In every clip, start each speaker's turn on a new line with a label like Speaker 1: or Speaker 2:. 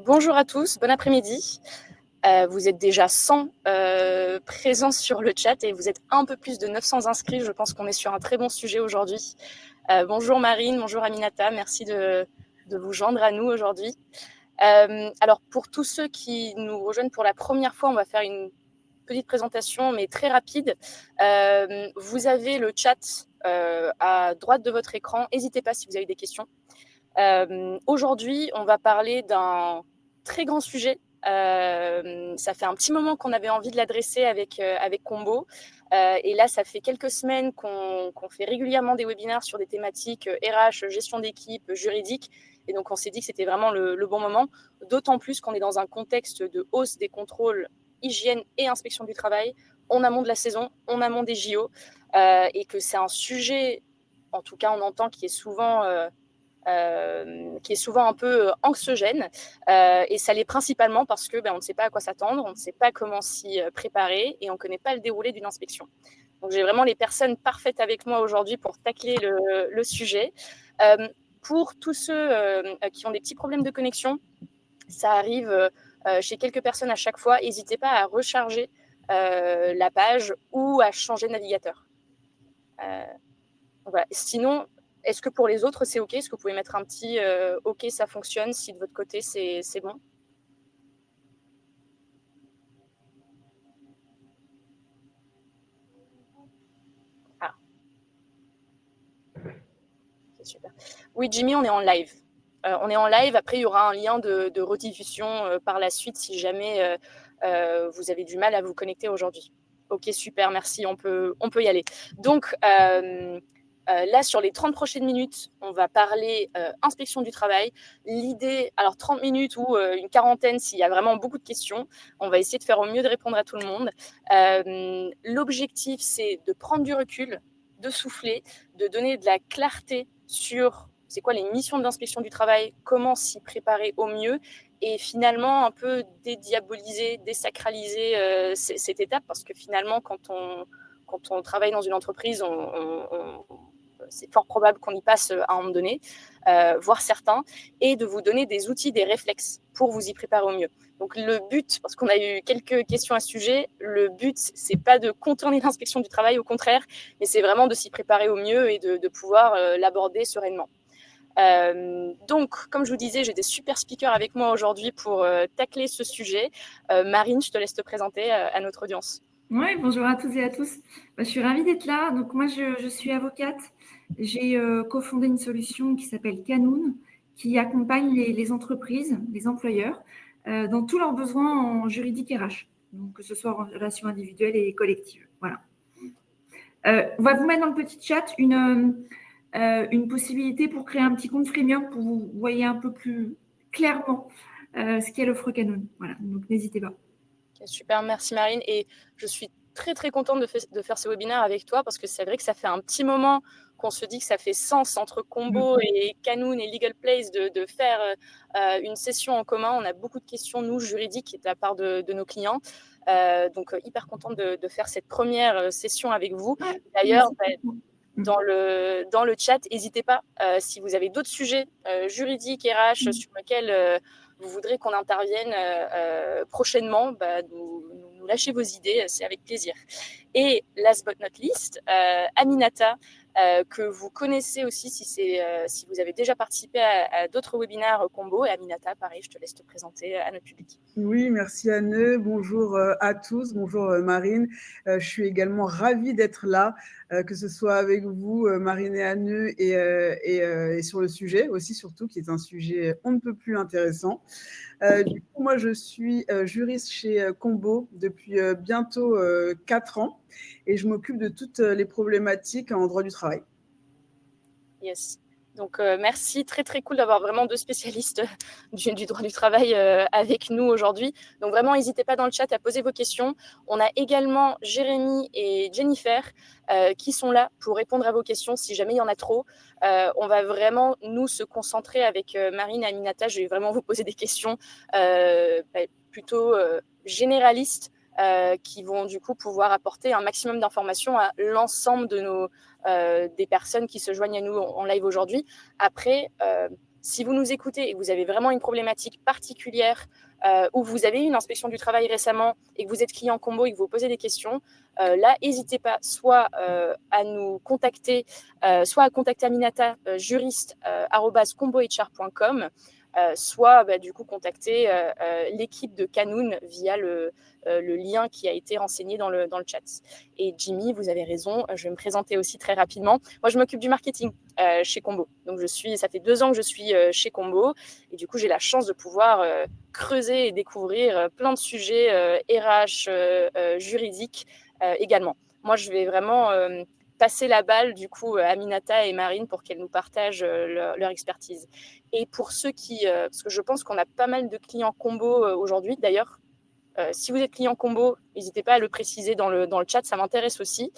Speaker 1: Bonjour à tous, bon après-midi. Vous êtes déjà 100 présents sur le chat et vous êtes un peu plus de 900 inscrits. Je pense qu'on est sur un très bon sujet aujourd'hui. Bonjour Marine, bonjour Aminata, merci de vous joindre à nous aujourd'hui. Alors pour tous ceux qui nous rejoignent pour la première fois, on va faire une petite présentation mais très rapide. Vous avez le chat à droite de votre écran. N'hésitez pas si vous avez des questions. Aujourd'hui, on va parler d'un très grand sujet. Ça fait un petit moment qu'on avait envie de l'adresser avec Combo. Et là, ça fait quelques semaines qu'on fait régulièrement des webinaires sur des thématiques RH, gestion d'équipe, juridique. Et donc, on s'est dit que c'était vraiment le bon moment, d'autant plus qu'on est dans un contexte de hausse des contrôles hygiène et inspection du travail, en amont de la saison, en amont des JO, et que c'est un sujet, en tout cas on entend, qui est souvent un peu anxiogène. Et ça l'est principalement parce que on ne sait pas à quoi s'attendre, on ne sait pas comment s'y préparer et on ne connaît pas le déroulé d'une inspection. Donc j'ai vraiment les personnes parfaites avec moi aujourd'hui pour tacler le sujet. Pour tous ceux qui ont des petits problèmes de connexion, ça arrive chez quelques personnes à chaque fois, n'hésitez pas à recharger la page ou à changer de navigateur. Voilà. Sinon, est-ce que pour les autres, c'est OK? Est-ce que vous pouvez mettre un petit OK, ça fonctionne, si de votre côté, c'est bon? Ah, c'est super. Oui, Jimmy, on est en live. On est en live. Après, il y aura un lien de rediffusion par la suite si jamais vous avez du mal à vous connecter aujourd'hui. OK, super, merci, on peut y aller. Donc, là, sur les 30 prochaines minutes, on va parler inspection du travail. L'idée, alors 30 minutes ou une quarantaine s'il y a vraiment beaucoup de questions. On va essayer de faire au mieux de répondre à tout le monde. L'objectif, c'est de prendre du recul, de souffler, de donner de la clarté sur c'est quoi les missions de l'inspection du travail, comment s'y préparer au mieux et finalement un peu dédiaboliser, désacraliser cette étape parce que finalement quand on travaille dans une entreprise, c'est fort probable qu'on y passe à un moment donné, voire certains, et de vous donner des outils, des réflexes pour vous y préparer au mieux. Donc le but, parce qu'on a eu quelques questions à ce sujet, le but, c'est pas de contourner l'inspection du travail, au contraire, mais c'est vraiment de s'y préparer au mieux et de pouvoir l'aborder sereinement. Donc, comme je vous disais, j'ai des super speakers avec moi aujourd'hui pour tacler ce sujet. Marine, je te laisse te présenter à notre audience.
Speaker 2: Oui, bonjour à tous et à tous. Je suis ravie d'être là. Donc, moi, je suis avocate. J'ai cofondé une solution qui s'appelle Canoun, qui accompagne les entreprises, les employeurs, dans tous leurs besoins en juridique RH, donc que ce soit en relation individuelle et collective. Voilà. On va vous mettre dans le petit chat une possibilité pour créer un petit compte freemium pour que vous voyez un peu plus clairement ce qu'est l'offre Canoun. Voilà, donc n'hésitez pas.
Speaker 1: Okay, super, merci Marine. Et je suis très très contente de faire ce webinaire avec toi parce que c'est vrai que ça fait un petit moment qu'on se dit que ça fait sens entre Combo et Canoun et Legal Place de faire une session en commun. On a beaucoup de questions, nous, juridiques, de la part de nos clients. Donc, hyper contente de faire cette première session avec vous. D'ailleurs, dans le chat, n'hésitez pas, si vous avez d'autres sujets juridiques, RH, sur lesquels vous voudrez qu'on intervienne prochainement, nous lâchez vos idées, c'est avec plaisir. Et last but not least, Aminata, que vous connaissez aussi si vous avez déjà participé à d'autres webinaires Combo. Et Aminata, pareil, je te laisse te présenter à notre public.
Speaker 3: Oui, merci Anne. Bonjour à tous. Bonjour Marine. Je suis également ravie d'être là, que ce soit avec vous, Marine et Anne, et sur le sujet aussi, surtout, qui est un sujet on ne peut plus intéressant. Du coup, moi, je suis juriste chez Combo depuis bientôt 4 ans et je m'occupe de toutes les problématiques en droit du travail.
Speaker 1: Yes. Donc, merci. Très, très cool d'avoir vraiment deux spécialistes du droit du travail avec nous aujourd'hui. Donc, vraiment, n'hésitez pas dans le chat à poser vos questions. On a également Jérémy et Jennifer qui sont là pour répondre à vos questions si jamais il y en a trop. On va vraiment, nous, se concentrer avec Marine et Aminata. Je vais vraiment vous poser des questions plutôt généralistes qui vont du coup pouvoir apporter un maximum d'informations à l'ensemble de des personnes qui se joignent à nous en live aujourd'hui. Après, Si vous nous écoutez et que vous avez vraiment une problématique particulière ou vous avez eu une inspection du travail récemment et que vous êtes client combo et que vous posez des questions, là, n'hésitez pas soit à nous contacter, soit à contacter Aminata, juriste, @combohr.com, soit du coup contacter l'équipe de Kanoun via le lien qui a été renseigné dans le chat. Et Jimmy, vous avez raison, je vais me présenter aussi très rapidement. Moi, je m'occupe du marketing chez Combo. Donc, ça fait 2 ans que je suis chez Combo. Et du coup, j'ai la chance de pouvoir creuser et découvrir plein de sujets RH, juridiques également. Moi, je vais vraiment passer la balle du coup à Aminata et Marine pour qu'elles nous partagent leur expertise. Et pour ceux parce que je pense qu'on a pas mal de clients Combo aujourd'hui d'ailleurs, si vous êtes client combo, n'hésitez pas à le préciser dans le chat, ça m'intéresse aussi.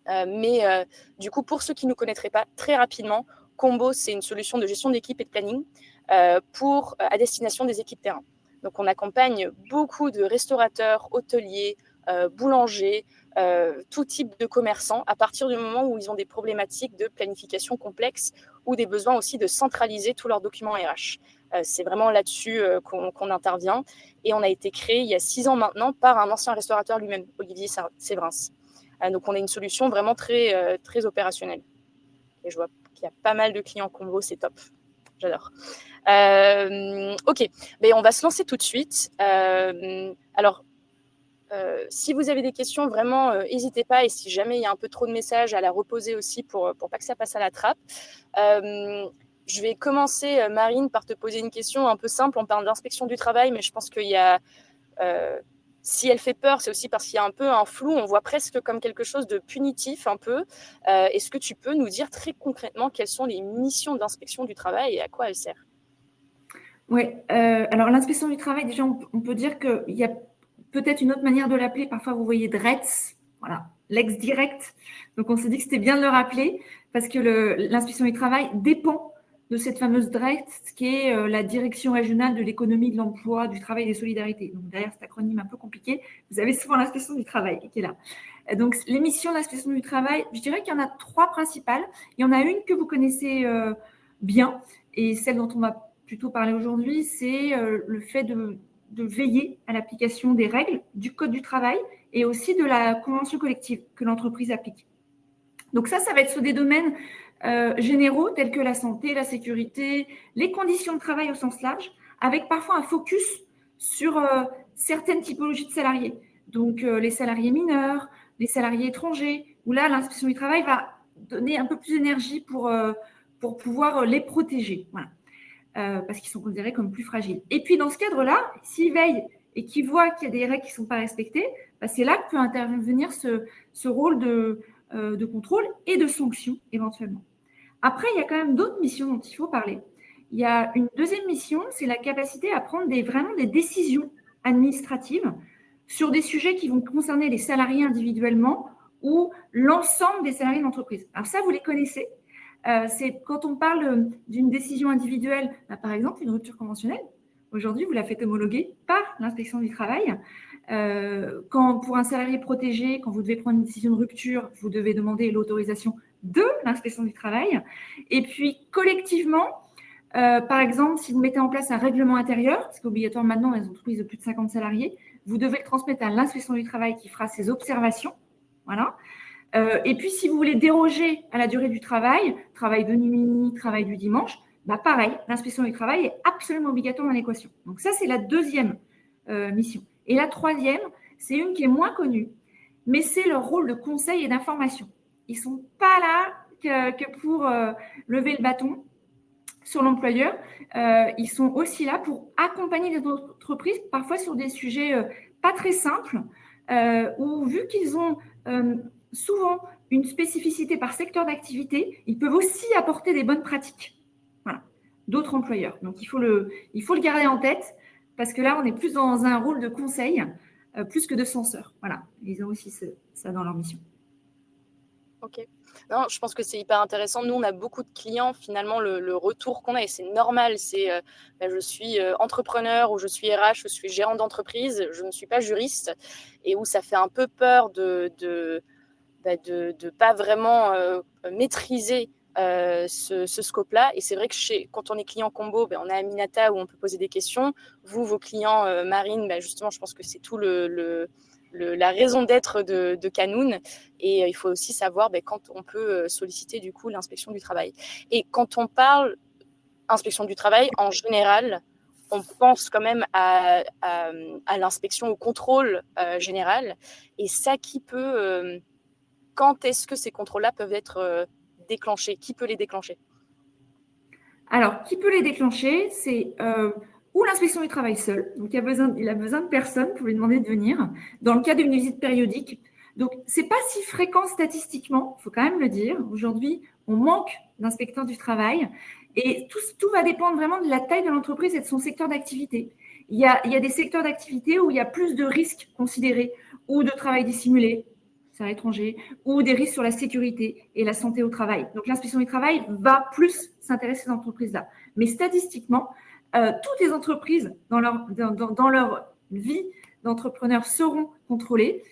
Speaker 1: Mais du coup, pour ceux qui ne nous connaîtraient pas, très rapidement, Combo, c'est une solution de gestion d'équipe et de planning à destination des équipes terrain. Donc, on accompagne beaucoup de restaurateurs, hôteliers, boulangers, tout type de commerçants à partir du moment où ils ont des problématiques de planification complexe ou des besoins aussi de centraliser tous leurs documents RH. C'est vraiment là-dessus qu'on intervient. Et on a été créé il y a 6 ans maintenant par un ancien restaurateur lui-même, Olivier Séverins. Donc, on a une solution vraiment très, très opérationnelle. Et je vois qu'il y a pas mal de clients Combo, c'est top. J'adore. OK, mais on va se lancer tout de suite. Alors, si vous avez des questions, vraiment, n'hésitez pas. Et si jamais il y a un peu trop de messages, à la reposer aussi pour pas que ça passe à la trappe. Je vais commencer, Marine, par te poser une question un peu simple. On parle d'inspection du travail, mais je pense qu'il y a... si elle fait peur, c'est aussi parce qu'il y a un peu un flou. On voit presque comme quelque chose de punitif un peu. Est-ce que tu peux nous dire très concrètement quelles sont les missions d'inspection du travail et à quoi elles servent?
Speaker 2: Oui, alors l'inspection du travail, déjà, on peut dire qu'il y a peut-être une autre manière de l'appeler. Parfois, vous voyez DRETS, voilà, l'ex-direct. Donc, on s'est dit que c'était bien de le rappeler parce que l'inspection du travail dépend de cette fameuse DRETS, qui est la Direction régionale de l'économie, de l'emploi, du travail et des solidarités. Donc, derrière cet acronyme un peu compliqué, vous avez souvent l'inspection du travail qui est là. Donc, les missions de l'inspection du travail, je dirais qu'il y en a 3 principales. Il y en a une que vous connaissez bien et celle dont on va plutôt parler aujourd'hui, c'est le fait de veiller à l'application des règles du Code du travail et aussi de la convention collective que l'entreprise applique. Donc ça va être sur des domaines généraux tels que la santé, la sécurité, les conditions de travail au sens large, avec parfois un focus sur certaines typologies de salariés. Donc les salariés mineurs, les salariés étrangers, où là, l'inspection du travail va donner un peu plus d'énergie pour pouvoir les protéger. Voilà. Parce qu'ils sont considérés comme plus fragiles. Et puis, dans ce cadre-là, s'ils veillent et qu'ils voient qu'il y a des règles qui ne sont pas respectées, c'est là que peut intervenir ce rôle de contrôle et de sanction, éventuellement. Après, il y a quand même d'autres missions dont il faut parler. Il y a une deuxième mission, c'est la capacité à prendre vraiment des décisions administratives sur des sujets qui vont concerner les salariés individuellement ou l'ensemble des salariés de l'entreprise. Alors ça, vous les connaissez. C'est quand on parle d'une décision individuelle, par exemple une rupture conventionnelle, aujourd'hui vous la faites homologuer par l'inspection du travail. Quand pour un salarié protégé, quand vous devez prendre une décision de rupture, vous devez demander l'autorisation de l'inspection du travail. Et puis collectivement, par exemple, si vous mettez en place un règlement intérieur, c'est obligatoire maintenant dans les entreprises de plus de 50 salariés, vous devez le transmettre à l'inspection du travail qui fera ses observations. Voilà. Et puis, si vous voulez déroger à la durée du travail de nuit, travail du dimanche, pareil, l'inspection du travail est absolument obligatoire dans l'équation. Donc ça, c'est la deuxième mission. Et la troisième, c'est une qui est moins connue, mais c'est leur rôle de conseil et d'information. Ils ne sont pas là que pour lever le bâton sur l'employeur. Ils sont aussi là pour accompagner les entreprises, parfois sur des sujets pas très simples, où vu qu'ils ont souvent une spécificité par secteur d'activité, ils peuvent aussi apporter des bonnes pratiques d'autres employeurs. Donc, il faut le garder en tête parce que là, on est plus dans un rôle de conseil plus que de censeur. Voilà, ils ont aussi ça dans leur mission.
Speaker 1: Ok. Non, je pense que c'est hyper intéressant. Nous, on a beaucoup de clients, finalement, le retour qu'on a, et c'est normal, c'est je suis entrepreneur ou je suis RH, je suis gérant d'entreprise, je ne suis pas juriste, et où ça fait un peu peur de pas vraiment maîtriser ce scope-là. Et c'est vrai que quand on est client combo, on a Aminata où on peut poser des questions. Vous, vos clients Marine, justement, je pense que c'est tout la raison d'être de Kanoun. Et il faut aussi savoir quand on peut solliciter du coup l'inspection du travail. Et quand on parle inspection du travail, en général, on pense quand même à l'inspection, au contrôle général. Et ça, quand est-ce que ces contrôles-là peuvent être déclenchés? Qui peut les déclencher?
Speaker 2: Alors, qui peut les déclencher? C'est ou l'inspection du travail seul. Donc, il a besoin de personne pour lui demander de venir dans le cas d'une visite périodique. Donc, c'est pas si fréquent statistiquement, il faut quand même le dire. Aujourd'hui, on manque d'inspecteurs du travail et tout va dépendre vraiment de la taille de l'entreprise et de son secteur d'activité. Il y a des secteurs d'activité où il y a plus de risques considérés ou de travail dissimulé, c'est à l'étranger, ou des risques sur la sécurité et la santé au travail. Donc, l'inspection du travail va plus s'intéresser à ces entreprises-là. Mais statistiquement, toutes les entreprises dans leur vie d'entrepreneur seront contrôlées,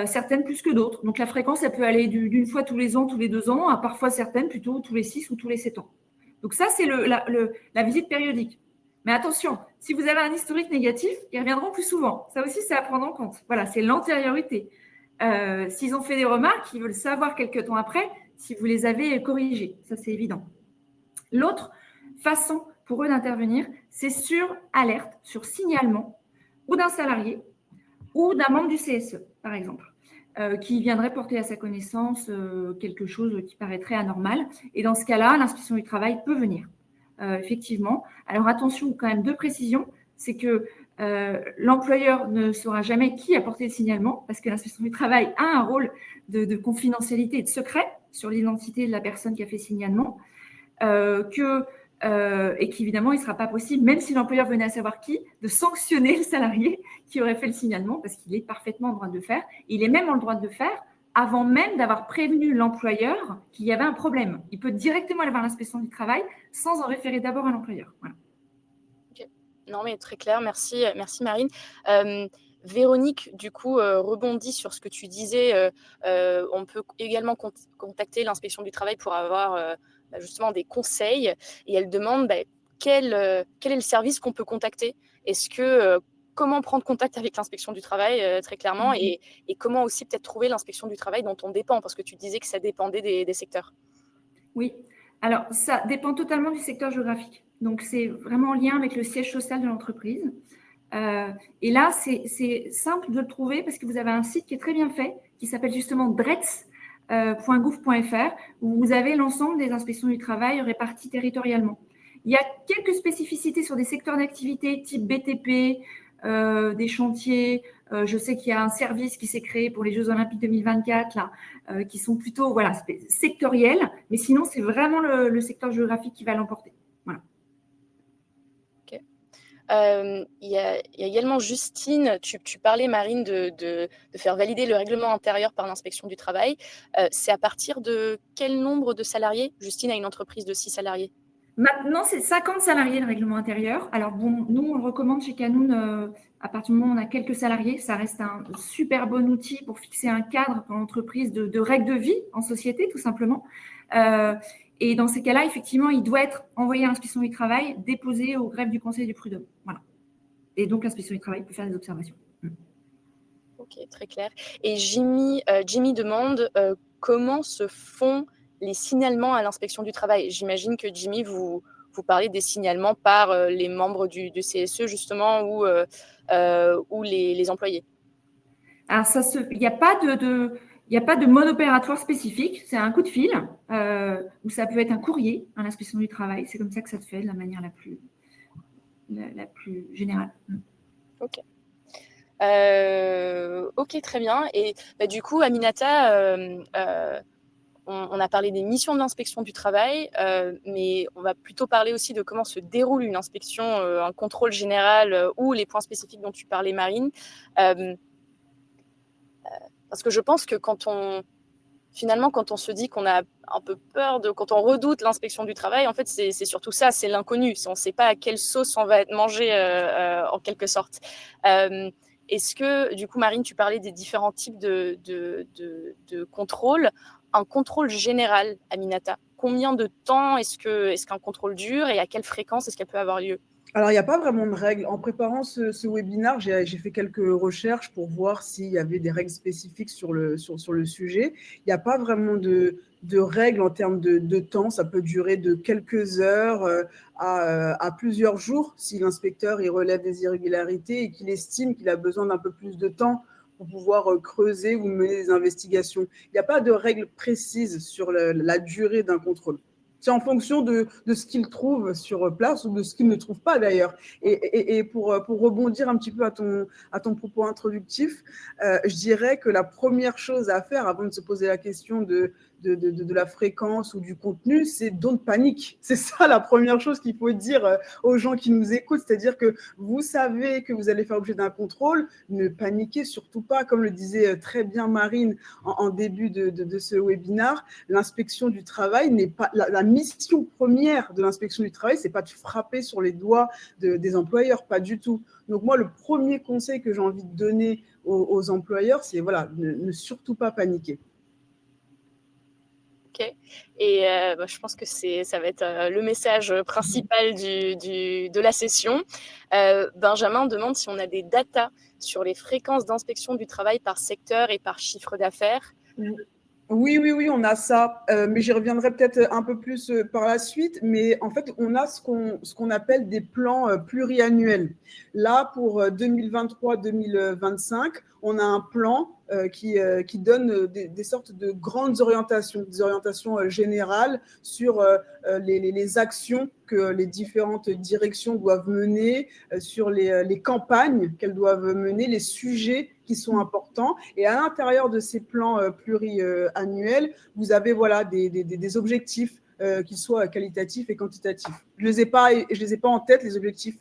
Speaker 2: certaines plus que d'autres. Donc, la fréquence, elle peut aller d'une fois tous les ans, tous les 2 ans, à parfois certaines plutôt tous les 6 ou tous les 7 ans. Donc, ça, c'est la visite périodique. Mais attention, si vous avez un historique négatif, ils reviendront plus souvent. Ça aussi, c'est à prendre en compte. Voilà, c'est l'antériorité. S'ils ont fait des remarques, ils veulent savoir quelques temps après si vous les avez corrigées. Ça, c'est évident. L'autre façon pour eux d'intervenir, c'est sur alerte, sur signalement, ou d'un salarié, ou d'un membre du CSE, par exemple, qui viendrait porter à sa connaissance quelque chose qui paraîtrait anormal. Et dans ce cas-là, l'inspection du travail peut venir, effectivement. Alors attention, quand même, 2 précisions, c'est que l'employeur ne saura jamais qui a porté le signalement, parce que l'inspection du travail a un rôle de confidentialité et de secret sur l'identité de la personne qui a fait le signalement, et qu'évidemment, il ne sera pas possible, même si l'employeur venait à savoir qui, de sanctionner le salarié qui aurait fait le signalement, parce qu'il est parfaitement en droit de le faire. Il est même en droit de le faire avant même d'avoir prévenu l'employeur qu'il y avait un problème. Il peut directement aller voir l'inspection du travail sans en référer d'abord à l'employeur. Voilà.
Speaker 1: Okay. Non, mais très clair. Merci Marine. Véronique, du coup, rebondit sur ce que tu disais. On peut également contacter l'inspection du travail pour avoir justement des conseils. Et elle demande quel est le service qu'on peut contacter. Est-ce que comment prendre contact avec l'inspection du travail, très clairement, et comment aussi peut-être trouver l'inspection du travail dont on dépend, parce que tu disais que ça dépendait des secteurs.
Speaker 2: Oui, alors ça dépend totalement du secteur géographique. Donc, c'est vraiment en lien avec le siège social de l'entreprise. Et là, c'est simple de le trouver parce que vous avez un site qui est très bien fait, qui s'appelle justement drets.gouv.fr, où vous avez l'ensemble des inspections du travail réparties territorialement. Il y a quelques spécificités sur des secteurs d'activité type BTP, des chantiers. Je sais qu'il y a un service qui s'est créé pour les Jeux Olympiques 2024, là, qui sont plutôt sectoriels, mais sinon, c'est vraiment le secteur géographique qui va l'emporter. Voilà.
Speaker 1: Il y a également Justine, tu parlais, Marine, de faire valider le règlement intérieur par l'inspection du travail. C'est à partir de quel nombre de salariés? Justine a une entreprise de 6 salariés.
Speaker 2: Maintenant, c'est 50 salariés le règlement intérieur. Alors bon, nous, on le recommande chez Kanoun à partir du moment où on a quelques salariés. Ça reste un super bon outil pour fixer un cadre pour l'entreprise de règles de vie en société, tout simplement. Et dans ces cas-là, effectivement, il doit être envoyé à l'inspection du travail, déposé au greffe du conseil du prud'homme. Voilà. Et donc, l'inspection du travail peut faire des observations.
Speaker 1: Ok, très clair. Et Jimmy demande comment se font les signalements à l'inspection du travail. J'imagine que Jimmy, vous parlez des signalements par les membres du CSE, justement, ou les employés.
Speaker 2: Alors, il n'y a pas de mode opératoire spécifique. C'est un coup de fil, ou ça peut être un courrier à l'inspection du travail. C'est comme ça que ça se fait de la manière la plus générale.
Speaker 1: Ok. Ok, très bien. Et du coup, Aminata, on a parlé des missions de l'inspection du travail, mais on va plutôt parler aussi de comment se déroule une inspection, un contrôle général ou les points spécifiques dont tu parlais, Marine. Parce que je pense que quand on se dit qu'on a un peu peur quand on redoute l'inspection du travail, en fait, c'est surtout ça, c'est l'inconnu. On ne sait pas à quelle sauce on va être mangé, en quelque sorte. Est-ce que, du coup, Marine, tu parlais des différents types de contrôles. Un contrôle général, Aminata, combien de temps est-ce qu'un contrôle dure et à quelle fréquence est-ce qu'elle peut avoir lieu?
Speaker 3: Alors, il n'y a pas vraiment de règles. En préparant ce webinaire, j'ai fait quelques recherches pour voir s'il y avait des règles spécifiques sur le sujet. Il n'y a pas vraiment de règles en termes de temps. Ça peut durer de quelques heures à plusieurs jours si l'inspecteur il relève des irrégularités et qu'il estime qu'il a besoin d'un peu plus de temps pour pouvoir creuser ou mener des investigations. Il n'y a pas de règles précises sur la durée d'un contrôle. C'est en fonction de ce qu'il trouve sur place ou de ce qu'il ne trouve pas d'ailleurs. Et pour rebondir un petit peu à ton propos introductif, je dirais que la première chose à faire avant de se poser la question de la fréquence ou du contenu, c'est don't panique. C'est ça la première chose qu'il faut dire aux gens qui nous écoutent, c'est-à-dire que vous savez que vous allez faire l'objet d'un contrôle, ne paniquez surtout pas, comme le disait très bien Marine en début de ce webinaire. L'inspection du travail n'est pas la mission première de l'inspection du travail, c'est pas de frapper sur les doigts des employeurs, pas du tout. Donc moi, le premier conseil que j'ai envie de donner aux employeurs, c'est voilà, ne surtout pas paniquer.
Speaker 1: Ok. Et je pense que ça va être le message principal de la session. Benjamin demande si on a des datas sur les fréquences d'inspection du travail par secteur et par chiffre d'affaires.
Speaker 3: Oui, on a ça, mais j'y reviendrai peut-être un peu plus par la suite. Mais en fait, on a ce qu'on appelle des plans pluriannuels. Là, pour 2023-2025, on a un plan qui donne des sortes de grandes orientations, des orientations générales sur les actions que les différentes directions doivent mener, sur les campagnes qu'elles doivent mener, les sujets qui sont importants. Et à l'intérieur de ces plans pluriannuels, vous avez voilà, des objectifs qu'ils soient qualitatifs et quantitatifs. Je les ai pas en tête, les objectifs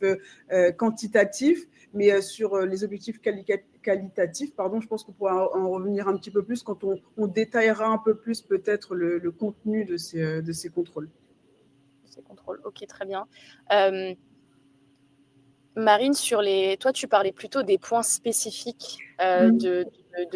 Speaker 3: quantitatifs, mais sur les objectifs qualitatifs, je pense qu'on pourra en revenir un petit peu plus quand on détaillera un peu plus peut-être le contenu de ces contrôles.
Speaker 1: Ces contrôles, ok, très bien. Marine, toi, tu parlais plutôt des points spécifiques de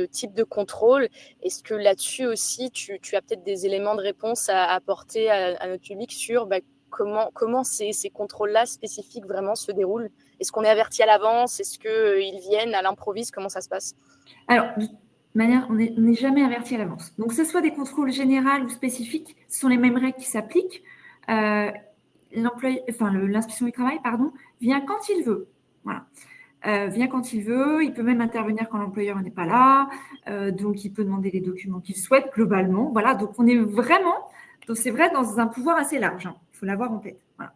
Speaker 1: type de contrôle. Est-ce que là-dessus aussi, tu as peut-être des éléments de réponse à apporter à notre public sur comment ces contrôles-là spécifiques vraiment se déroulent? Est-ce qu'on est averti à l'avance? Est-ce qu'ils viennent à l'improviste? Comment ça se passe?
Speaker 2: Alors, de toute manière, on n'est jamais averti à l'avance. Donc, que ce soit des contrôles généraux ou spécifiques, ce sont les mêmes règles qui s'appliquent. L'inspection du travail, vient quand il veut. Voilà. Vient quand il veut, il peut même intervenir quand l'employeur n'est pas là, donc il peut demander les documents qu'il souhaite globalement. Voilà, donc on est vraiment, c'est vrai, dans un pouvoir assez large. Il faut l'avoir en tête. Voilà.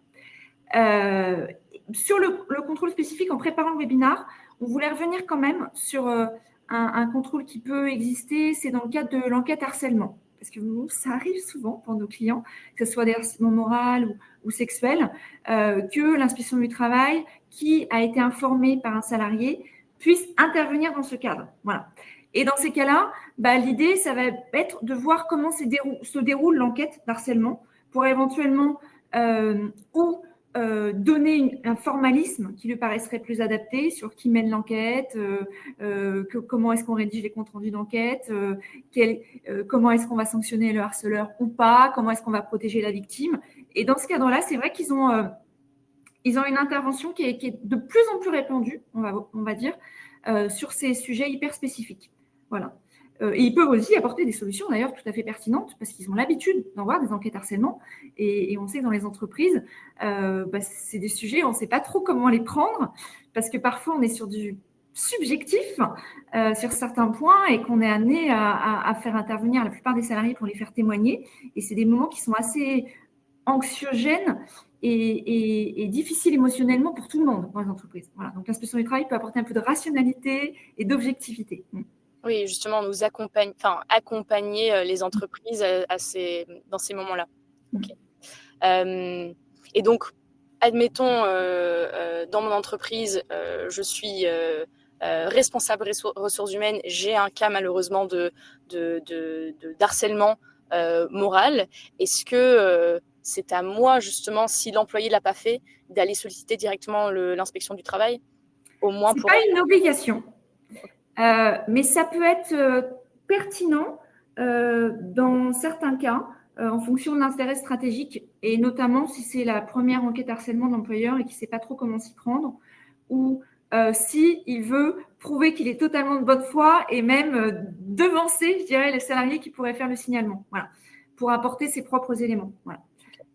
Speaker 2: Sur le contrôle spécifique, en préparant le webinaire, on voulait revenir quand même sur un contrôle qui peut exister, c'est dans le cadre de l'enquête harcèlement. Parce que ça arrive souvent pour nos clients, que ce soit des harcèlements moraux ou sexuels, que l'inspection du travail, qui a été informée par un salarié, puisse intervenir dans ce cadre. Voilà. Et dans ces cas-là, l'idée, ça va être de voir comment se déroule l'enquête d'harcèlement pour éventuellement donner un formalisme qui lui paraîtrait plus adapté sur qui mène l'enquête, comment est-ce qu'on rédige les comptes rendus d'enquête, comment est-ce qu'on va sanctionner le harceleur ou pas, comment est-ce qu'on va protéger la victime. Et dans ce cadre-là, c'est vrai qu'ils ont une intervention qui est de plus en plus répandue, on va dire, sur ces sujets hyper spécifiques. Voilà. Et ils peuvent aussi apporter des solutions d'ailleurs tout à fait pertinentes parce qu'ils ont l'habitude d'en voir des enquêtes harcèlement et on sait que dans les entreprises, c'est des sujets, on ne sait pas trop comment les prendre parce que parfois on est sur du subjectif sur certains points et qu'on est amené à faire intervenir la plupart des salariés pour les faire témoigner et c'est des moments qui sont assez anxiogènes et difficiles émotionnellement pour tout le monde dans les entreprises. Voilà. Donc l'inspection du travail peut apporter un peu de rationalité et d'objectivité.
Speaker 1: Oui, justement, accompagner les entreprises dans ces moments-là. Okay. Et donc, admettons, dans mon entreprise, je suis responsable ressources humaines, j'ai un cas malheureusement d'harcèlement moral. Est-ce que c'est à moi, justement, si l'employé ne l'a pas fait, d'aller solliciter directement l'inspection du travail? Au moins
Speaker 2: c'est pas une obligation. Mais ça peut être pertinent dans certains cas en fonction de l'intérêt stratégique, et notamment si c'est la première enquête harcèlement d'employeur et qu'il ne sait pas trop comment s'y prendre, ou s'il veut prouver qu'il est totalement de bonne foi et même devancer, je dirais, les salariés qui pourraient faire le signalement, voilà, pour apporter ses propres éléments. Voilà.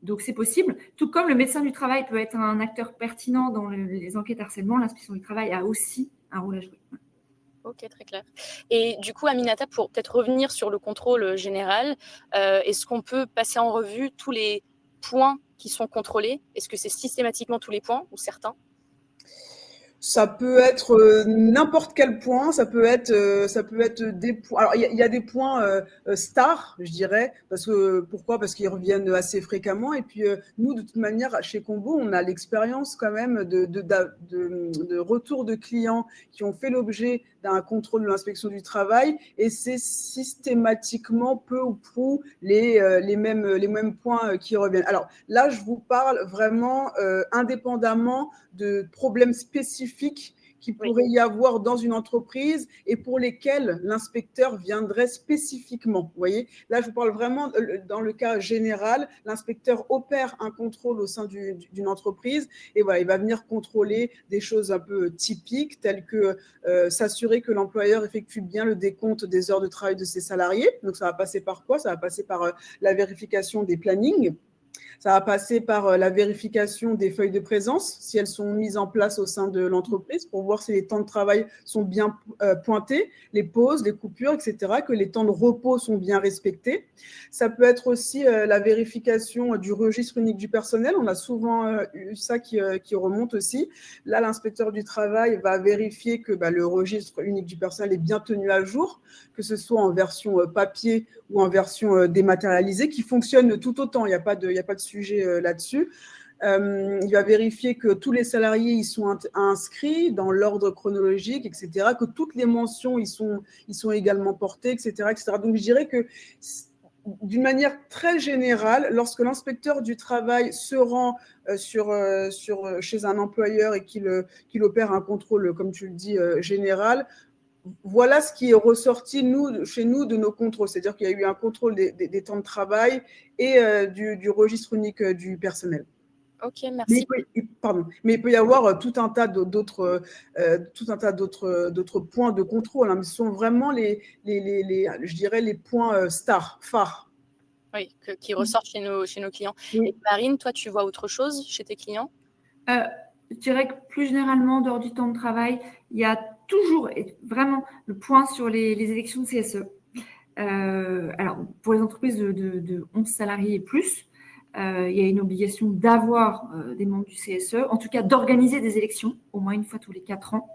Speaker 2: Donc, c'est possible. Tout comme le médecin du travail peut être un acteur pertinent dans les enquêtes harcèlement, l'inspection du travail a aussi un rôle à jouer.
Speaker 1: Ok, très clair. Et du coup, Aminata, pour peut-être revenir sur le contrôle général, est-ce qu'on peut passer en revue tous les points qui sont contrôlés? Est-ce que c'est systématiquement tous les points ou certains?
Speaker 3: Ça peut être n'importe quel point, ça peut être des points. Alors, il y a des points stars, je dirais, parce que pourquoi? Parce qu'ils reviennent assez fréquemment. Et puis, nous, de toute manière, chez Combo, on a l'expérience quand même de retour de clients qui ont fait l'objet d'un contrôle de l'inspection du travail. Et c'est systématiquement peu ou prou les mêmes points qui reviennent. Alors là, je vous parle vraiment indépendamment de problèmes spécifiques qui pourrait y avoir dans une entreprise et pour lesquels l'inspecteur viendrait spécifiquement. Vous voyez, là, je vous parle vraiment dans le cas général. L'inspecteur opère un contrôle au sein d'une entreprise et voilà, il va venir contrôler des choses un peu typiques telles que s'assurer que l'employeur effectue bien le décompte des heures de travail de ses salariés. Donc, ça va passer par quoi? Ça va passer par la vérification des plannings. Ça va passer par la vérification des feuilles de présence, si elles sont mises en place au sein de l'entreprise, pour voir si les temps de travail sont bien pointés, les pauses, les coupures, etc., que les temps de repos sont bien respectés. Ça peut être aussi la vérification du registre unique du personnel. On a souvent eu ça qui remonte aussi. Là, l'inspecteur du travail va vérifier que le registre unique du personnel est bien tenu à jour, que ce soit en version papier ou en version dématérialisée, qui fonctionne tout autant. Il n'y a pas de sujet là-dessus. Il va vérifier que tous les salariés y sont inscrits dans l'ordre chronologique, etc., que toutes les mentions y sont également portées, etc., etc. Donc, je dirais que d'une manière très générale, lorsque l'inspecteur du travail se rend chez un employeur et qu'il opère un contrôle, comme tu le dis, général, voilà ce qui est ressorti chez nous de nos contrôles. C'est-à-dire qu'il y a eu un contrôle des temps de travail et du registre unique du personnel.
Speaker 1: Ok, merci.
Speaker 3: Mais il peut y avoir tout un tas d'autres points de contrôle, hein, mais ce sont vraiment je dirais les points stars, phares.
Speaker 1: Oui, qui ressortent chez nos clients. Oui. Et Marine, toi, tu vois autre chose chez tes clients?
Speaker 2: Je dirais que plus généralement, dehors du temps de travail, il y a toujours vraiment le point sur les élections de CSE. Alors, pour les entreprises de 11 salariés et plus, il y a une obligation d'avoir des membres du CSE, en tout cas d'organiser des élections, au moins une fois tous les 4 ans.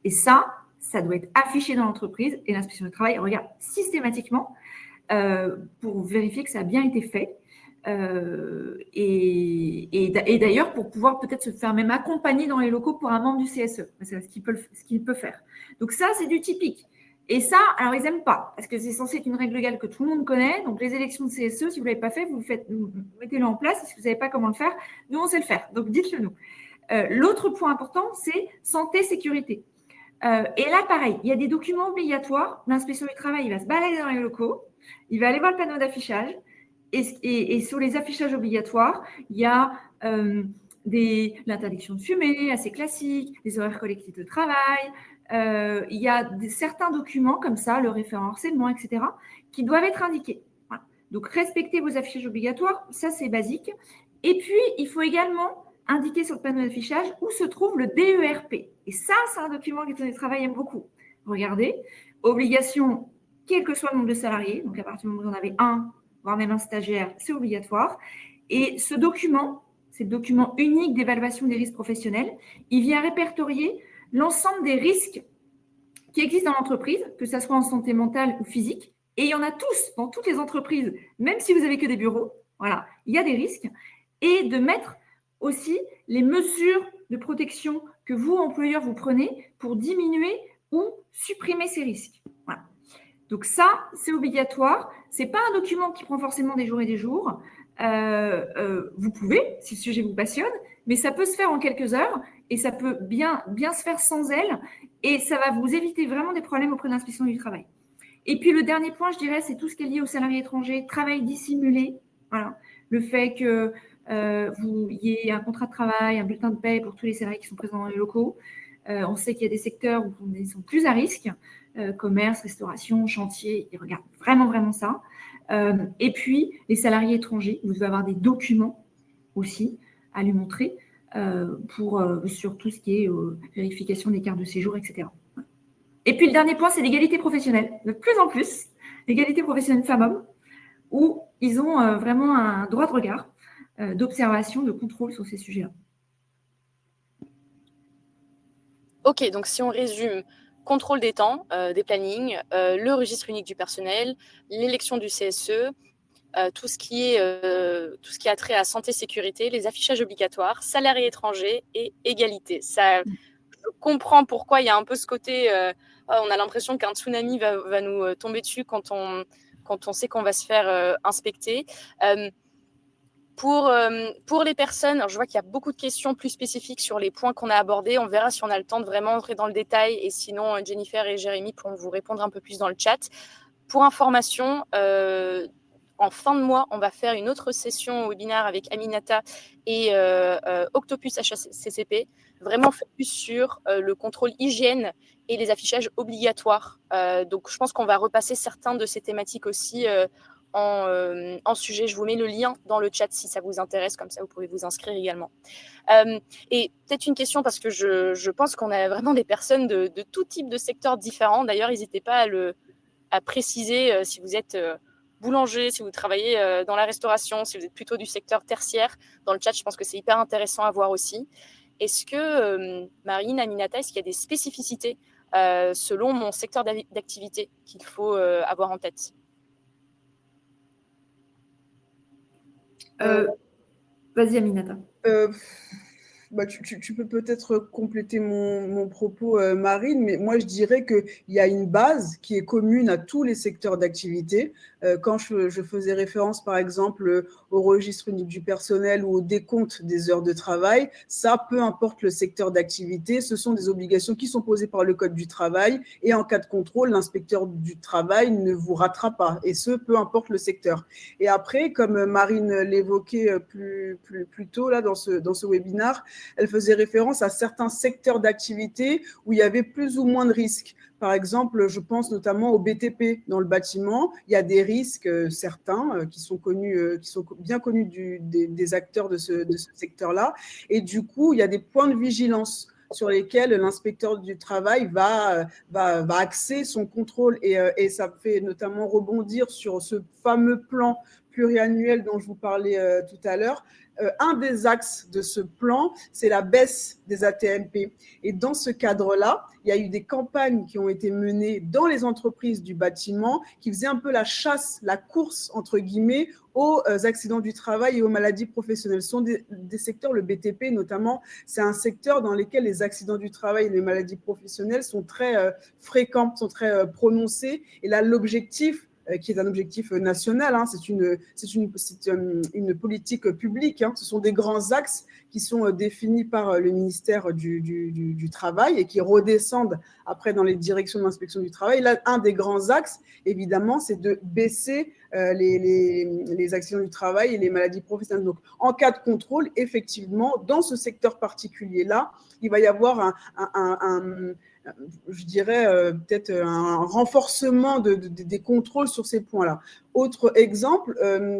Speaker 2: Et ça doit être affiché dans l'entreprise et l'inspection du travail regarde systématiquement pour vérifier que ça a bien été fait. Et d'ailleurs, pour pouvoir peut-être se faire même accompagner dans les locaux pour un membre du CSE. C'est ce qu'il peut faire. Donc ça, c'est du typique. Et ça, alors ils n'aiment pas, parce que c'est censé être une règle légale que tout le monde connaît. Donc les élections de CSE, si vous ne l'avez pas fait, vous mettez-le en place. Si vous ne savez pas comment le faire, nous, on sait le faire. Donc dites-le nous. L'autre point important, c'est santé, sécurité. Et là, pareil, il y a des documents obligatoires. L'inspection du travail, il va se balader dans les locaux, il va aller voir le panneau d'affichage. Et sur les affichages obligatoires, il y a l'interdiction de fumer, assez classique, les horaires collectifs de travail. Il y a certains documents comme ça, le référent harcèlement, etc., qui doivent être indiqués. Voilà. Donc, respectez vos affichages obligatoires, ça c'est basique. Et puis, il faut également indiquer sur le panneau d'affichage où se trouve le DERP. Et ça, c'est un document que les travail aime beaucoup. Regardez, obligation, quel que soit le nombre de salariés, donc à partir du moment où vous en avez un, voire même un stagiaire, c'est obligatoire. Et ce document, c'est le document unique d'évaluation des risques professionnels, il vient répertorier l'ensemble des risques qui existent dans l'entreprise, que ce soit en santé mentale ou physique. Et il y en a tous, dans toutes les entreprises, même si vous n'avez que des bureaux. Voilà, il y a des risques. Et de mettre aussi les mesures de protection que vous, employeurs, vous prenez pour diminuer ou supprimer ces risques. Voilà. Donc ça, c'est obligatoire. Ce n'est pas un document qui prend forcément des jours et des jours. Vous pouvez, si le sujet vous passionne, mais ça peut se faire en quelques heures et ça peut bien se faire sans elle et ça va vous éviter vraiment des problèmes auprès de l'inspection du travail. Et puis le dernier point, je dirais, c'est tout ce qui est lié aux salariés étrangers, travail dissimulé. Voilà. Le fait que il y ait un contrat de travail, un bulletin de paie pour tous les salariés qui sont présents dans les locaux. On sait qu'il y a des secteurs où ils sont plus à risque, commerce, restauration, chantier, ils regardent vraiment, vraiment ça. Et puis, les salariés étrangers, vous devez avoir des documents aussi à lui montrer sur tout ce qui est vérification des cartes de séjour, etc. Et puis, le dernier point, c'est l'égalité professionnelle. De plus en plus, l'égalité professionnelle femmes-hommes, où ils ont vraiment un droit de regard, d'observation, de contrôle sur ces sujets-là.
Speaker 1: Ok, donc si on résume, contrôle des temps, des plannings, le registre unique du personnel, l'élection du CSE, tout ce qui a trait à santé, sécurité, les affichages obligatoires, salariés étrangers et égalité. Ça, je comprends pourquoi il y a un peu ce côté, on a l'impression qu'un tsunami va nous tomber dessus quand on sait qu'on va se faire inspecter. Pour les personnes, alors je vois qu'il y a beaucoup de questions plus spécifiques sur les points qu'on a abordés. On verra si on a le temps de vraiment entrer dans le détail. Et sinon, Jennifer et Jérémy pourront vous répondre un peu plus dans le chat. Pour information, en fin de mois, on va faire une autre session webinaire avec Aminata et Octopus HACCP, vraiment focus sur le contrôle hygiène et les affichages obligatoires. Donc, je pense qu'on va repasser certains de ces thématiques aussi en sujet. Je vous mets le lien dans le chat si ça vous intéresse, comme ça vous pouvez vous inscrire également. Et peut-être une question, parce que je pense qu'on a vraiment des personnes de tout type de secteurs différents. D'ailleurs, n'hésitez pas à préciser si vous êtes boulanger, si vous travaillez dans la restauration, si vous êtes plutôt du secteur tertiaire. Dans le chat, je pense que c'est hyper intéressant à voir aussi. Est-ce que, Marine, Aminata, est-ce qu'il y a des spécificités selon mon secteur d'activité qu'il faut avoir en tête?
Speaker 2: Vas-y, Aminata.
Speaker 3: Tu peux peut-être compléter mon propos, Marine, mais moi je dirais qu'il y a une base qui est commune à tous les secteurs d'activité. Quand je faisais référence, par exemple, au registre unique du personnel ou au décompte des heures de travail, ça, peu importe le secteur d'activité, ce sont des obligations qui sont posées par le Code du travail, et en cas de contrôle, l'inspecteur du travail ne vous ratera pas, et ce, peu importe le secteur. Et après, comme Marine l'évoquait plus tôt là, dans ce webinaire, elle faisait référence à certains secteurs d'activité où il y avait plus ou moins de risques. Par exemple, je pense notamment au BTP dans le bâtiment. Il y a des risques certains qui sont bien connus des acteurs de ce secteur-là. Et du coup, il y a des points de vigilance sur lesquels l'inspecteur du travail va axer son contrôle. Et ça fait notamment rebondir sur ce fameux plan pluriannuel dont je vous parlais tout à l'heure. Un des axes de ce plan, c'est la baisse des AT-MP. Et dans ce cadre-là, il y a eu des campagnes qui ont été menées dans les entreprises du bâtiment qui faisaient un peu la chasse, la course, entre guillemets, aux accidents du travail et aux maladies professionnelles. Ce sont des secteurs, le BTP notamment, c'est un secteur dans lequel les accidents du travail et les maladies professionnelles sont très fréquents, sont très prononcés. Et là, l'objectif, qui est un objectif national, hein, c'est une politique publique, hein, ce sont des grands axes qui sont définis par le ministère du Travail et qui redescendent après dans les directions de l'inspection du travail. Là, un des grands axes, évidemment, c'est de baisser les accidents du travail et les maladies professionnelles. Donc, en cas de contrôle, effectivement, dans ce secteur particulier-là, il va y avoir je dirais peut-être un renforcement des contrôles sur ces points-là. Autre exemple,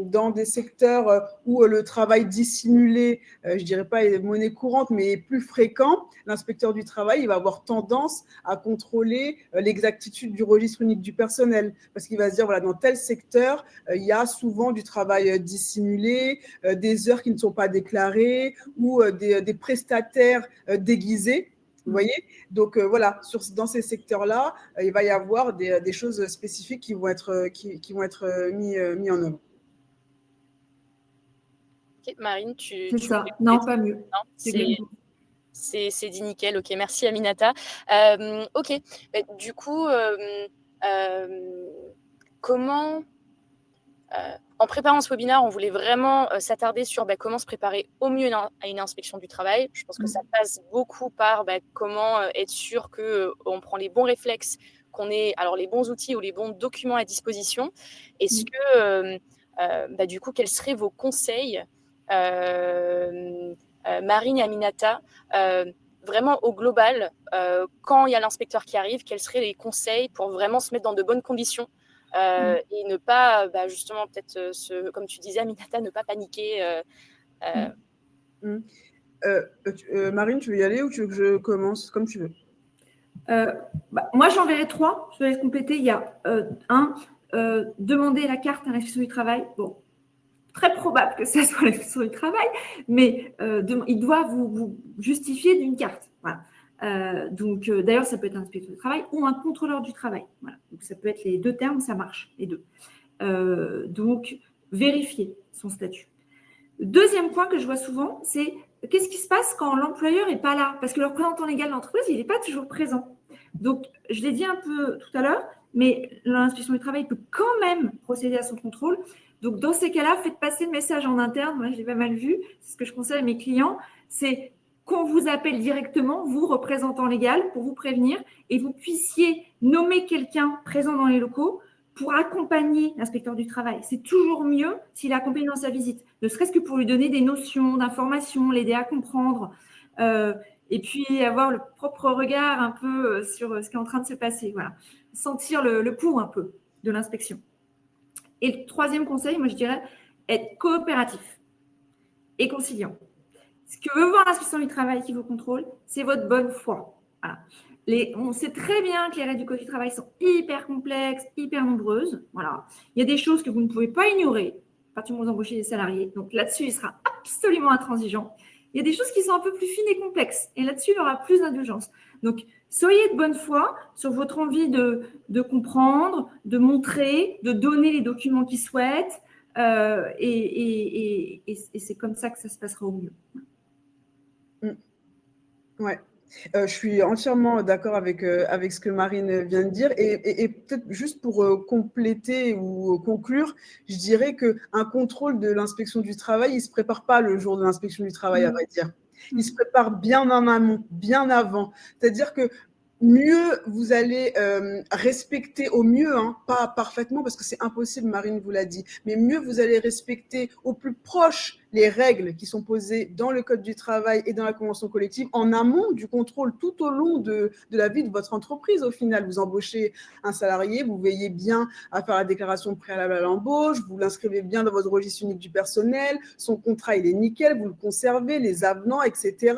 Speaker 3: dans des secteurs où le travail dissimulé, je dirais pas est monnaie courante, mais est plus fréquent, l'inspecteur du travail, il va avoir tendance à contrôler l'exactitude du registre unique du personnel, parce qu'il va se dire, voilà, dans tel secteur, il y a souvent du travail dissimulé, des heures qui ne sont pas déclarées, ou des prestataires déguisés. Vous voyez? Donc, voilà, dans ces secteurs-là, il va y avoir des choses spécifiques qui vont être mis en œuvre.
Speaker 1: Okay, Marine,
Speaker 2: c'est ça. Non, pas mieux.
Speaker 1: C'est dit nickel. Ok, merci Aminata. Ok, du coup, comment... en préparant ce webinaire, on voulait vraiment s'attarder sur comment se préparer au mieux à une inspection du travail. Je pense que ça passe beaucoup par comment être sûr qu'on prend les bons réflexes, qu'on ait alors les bons outils ou les bons documents à disposition. Est-ce que du coup, quels seraient vos conseils, Marine et Aminata, vraiment au global, quand il y a l'inspecteur qui arrive, quels seraient les conseils pour vraiment se mettre dans de bonnes conditions et ne pas, justement, peut-être, comme tu disais, Aminata, ne pas paniquer.
Speaker 3: Marine, tu veux y aller ou tu veux que je commence? Comme tu veux.
Speaker 2: Moi, j'en verrai 3. Je vais les compléter. Il y a demander la carte à l'inspection du travail. Bon, très probable que ça soit l'inspection du travail, mais il doit vous justifier d'une carte. Voilà. D'ailleurs, ça peut être un inspecteur du travail ou un contrôleur du travail. Voilà. Donc, ça peut être les 2 termes, ça marche, les 2. Donc, vérifier son statut. Deuxième point que je vois souvent, c'est qu'est-ce qui se passe quand l'employeur n'est pas là? Parce que le représentant légal de l'entreprise, il n'est pas toujours présent. Donc, je l'ai dit un peu tout à l'heure, mais l'inspection du travail peut quand même procéder à son contrôle. Donc, dans ces cas-là, faites passer le message en interne. Moi, je l'ai pas mal vu. C'est ce que je conseille à mes clients. C'est qu'on vous appelle directement, vous, représentant légal, pour vous prévenir et vous puissiez nommer quelqu'un présent dans les locaux pour accompagner l'inspecteur du travail. C'est toujours mieux s'il accompagne dans sa visite, ne serait-ce que pour lui donner des notions, d'informations, l'aider à comprendre, et puis avoir le propre regard un peu sur ce qui est en train de se passer. Voilà. Sentir le pouls un peu de l'inspection. Et le 3e conseil, moi je dirais, être coopératif et conciliant. Ce que veut voir l'inspection du travail qui vous contrôle, c'est votre bonne foi. Voilà. On sait très bien que les règles du Code du travail sont hyper complexes, hyper nombreuses. Voilà. Il y a des choses que vous ne pouvez pas ignorer à partir du moment où vous embauchez des salariés. Donc là-dessus, il sera absolument intransigeant. Il y a des choses qui sont un peu plus fines et complexes. Et là-dessus, il y aura plus d'indulgence. Donc, soyez de bonne foi sur votre envie de comprendre, de montrer, de donner les documents qu'ils souhaitent. Et c'est comme ça que ça se passera au mieux.
Speaker 3: Ouais. Je suis entièrement d'accord avec ce que Marine vient de dire et peut-être juste pour compléter ou conclure, je dirais qu'un contrôle de l'inspection du travail, il ne se prépare pas le jour de l'inspection du travail, à vrai dire. Il se prépare bien en amont, bien avant. C'est-à-dire que mieux vous allez respecter au mieux, pas parfaitement parce que c'est impossible, Marine vous l'a dit, mais mieux vous allez respecter au plus proche les règles qui sont posées dans le Code du travail et dans la convention collective en amont du contrôle tout au long de la vie de votre entreprise. Au final, vous embauchez un salarié, vous veillez bien à faire la déclaration préalable à l'embauche, vous l'inscrivez bien dans votre registre unique du personnel, son contrat il est nickel, vous le conservez, les avenants, etc.,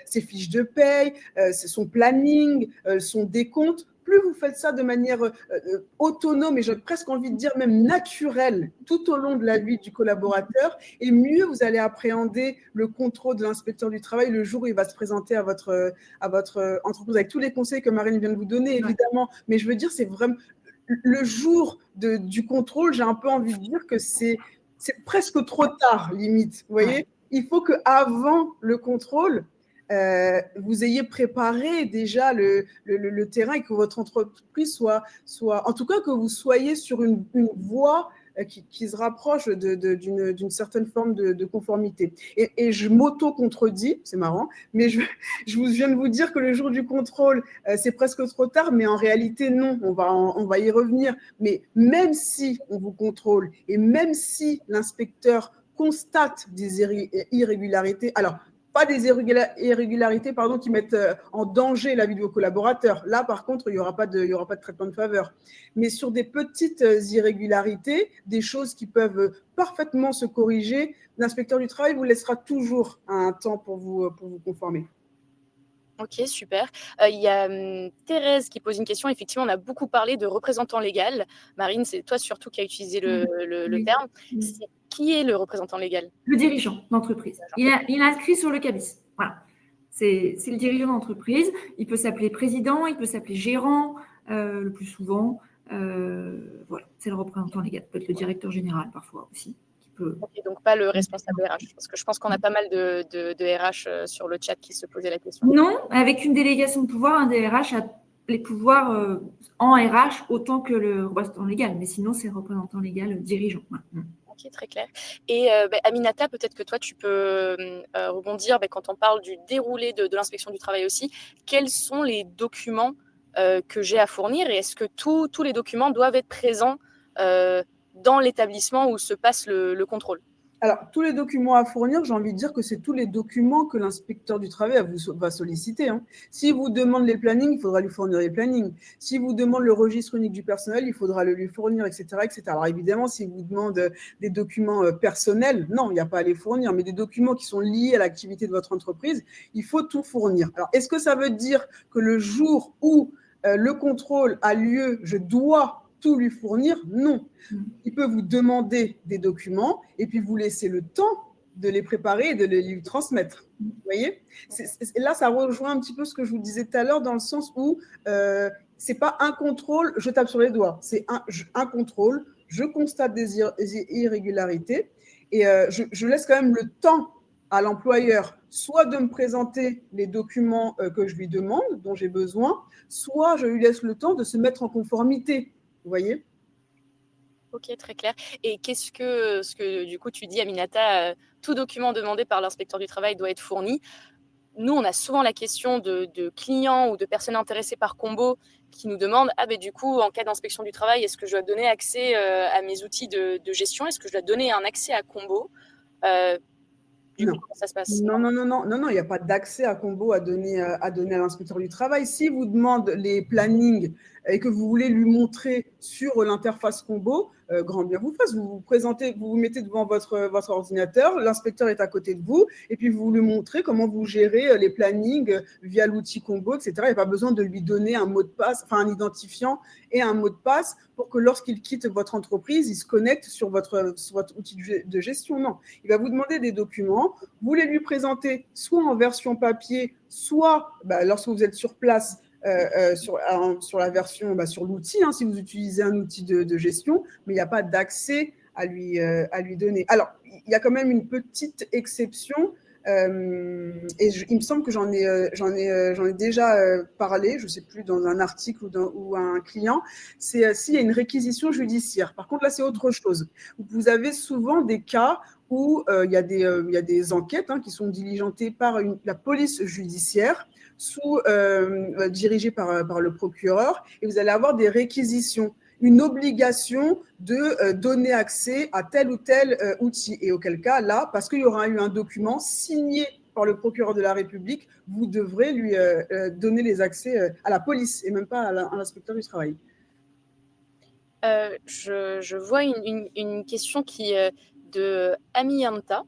Speaker 3: ses fiches de paye, son planning, son décompte. Plus vous faites ça de manière autonome et j'ai presque envie de dire même naturelle tout au long de la vie du collaborateur, et mieux vous allez appréhender le contrôle de l'inspecteur du travail le jour où il va se présenter à votre entreprise avec tous les conseils que Marine vient de vous donner, évidemment. Mais je veux dire, c'est vraiment le jour du contrôle, j'ai un peu envie de dire que c'est presque trop tard, limite. Vous voyez, il faut qu'avant le contrôle, vous ayez préparé déjà le terrain et que votre entreprise soit, en tout cas que vous soyez sur une voie qui se rapproche d'une certaine forme de conformité. Et je m'auto-contredis, c'est marrant, mais je viens de vous dire que le jour du contrôle, c'est presque trop tard, mais en réalité, non, on va y revenir. Mais même si on vous contrôle et même si l'inspecteur constate des irrégularités, alors, pas des irrégularités qui mettent en danger la vie de vos collaborateurs. Là, par contre, il n'y aura pas de traitement de faveur. Mais sur des petites irrégularités, des choses qui peuvent parfaitement se corriger, l'inspecteur du travail vous laissera toujours un temps pour vous conformer.
Speaker 1: Ok, super. Il y a Thérèse qui pose une question. Effectivement, on a beaucoup parlé de représentant légal. Marine, c'est toi surtout qui as utilisé le terme. Qui est le représentant légal?
Speaker 2: Le dirigeant d'entreprise. Il est inscrit sur le CABIS. Voilà. C'est le dirigeant d'entreprise. Il peut s'appeler président, il peut s'appeler gérant, le plus souvent. Voilà, c'est le représentant légal. Il peut être le directeur général parfois aussi.
Speaker 1: Okay, donc pas le responsable RH, parce que je pense qu'on a pas mal de RH sur le chat qui se posaient la question.
Speaker 2: Non, avec une délégation de pouvoir, un DRH a les pouvoirs en RH autant que le représentant légal, mais sinon c'est le représentant légal dirigeant.
Speaker 1: Ok, très clair. Et Aminata, peut-être que toi tu peux rebondir quand on parle du déroulé de l'inspection du travail aussi. Quels sont les documents que j'ai à fournir et est-ce que tous les documents doivent être présents dans l'établissement où se passe le contrôle?
Speaker 3: Alors, tous les documents à fournir, j'ai envie de dire que c'est tous les documents que l'inspecteur du travail va solliciter. S'il vous demande les plannings, il faudra lui fournir les plannings. S'il vous demande le registre unique du personnel, il faudra le lui fournir, etc., etc. Alors évidemment, s'il vous demande des documents personnels, non, il n'y a pas à les fournir, mais des documents qui sont liés à l'activité de votre entreprise, il faut tout fournir. Alors, est-ce que ça veut dire que le jour où le contrôle a lieu, je dois tout lui fournir? Non. Il peut vous demander des documents et puis vous laisser le temps de les préparer et de les lui transmettre. Vous voyez, là, ça rejoint un petit peu ce que je vous disais tout à l'heure, dans le sens où c'est pas un contrôle, je tape sur les doigts. C'est un contrôle, je constate des irrégularités et je laisse quand même le temps à l'employeur, soit de me présenter les documents que je lui demande, dont j'ai besoin, soit je lui laisse le temps de se mettre en conformité. Vous voyez?
Speaker 1: Ok, très clair. Et ce que du coup tu dis, Aminata, tout document demandé par l'inspecteur du travail doit être fourni. Nous, on a souvent la question de clients ou de personnes intéressées par Combo qui nous demandent du coup, en cas d'inspection du travail, est-ce que je dois donner accès à mes outils de gestion? Est-ce que je dois donner un accès à Combo? Du coup, comment ça se passe?
Speaker 3: Non, il n'y a pas d'accès à Combo à donner à l'inspecteur du travail. Si vous demande les plannings et que vous voulez lui montrer sur l'interface Combo, grand bien vous fasse. Vous vous présentez, vous vous mettez devant votre ordinateur, l'inspecteur est à côté de vous, et puis vous lui montrez comment vous gérez les plannings via l'outil Combo, etc. Il n'y a pas besoin de lui donner un mot de passe, enfin un identifiant et un mot de passe pour que lorsqu'il quitte votre entreprise, il se connecte sur votre outil de gestion. Non, il va vous demander des documents, vous les lui présentez soit en version papier, soit lorsque vous êtes sur place, sur la version, sur l'outil, si vous utilisez un outil de gestion, mais il n'y a pas d'accès à lui donner. Alors, il y a quand même une petite exception, et il me semble que j'en ai déjà parlé, je ne sais plus, dans un article ou un client, c'est s'il y a une réquisition judiciaire. Par contre, là, c'est autre chose. Vous avez souvent des cas où il y a des enquêtes qui sont diligentées par la police judiciaire, dirigée par le procureur, et vous allez avoir des réquisitions, une obligation de donner accès à tel ou tel outil. Et auquel cas, là, parce qu'il y aura eu un document signé par le procureur de la République, vous devrez lui donner les accès à la police et même pas à l'inspecteur du travail.
Speaker 1: Je vois une question de Amiyanta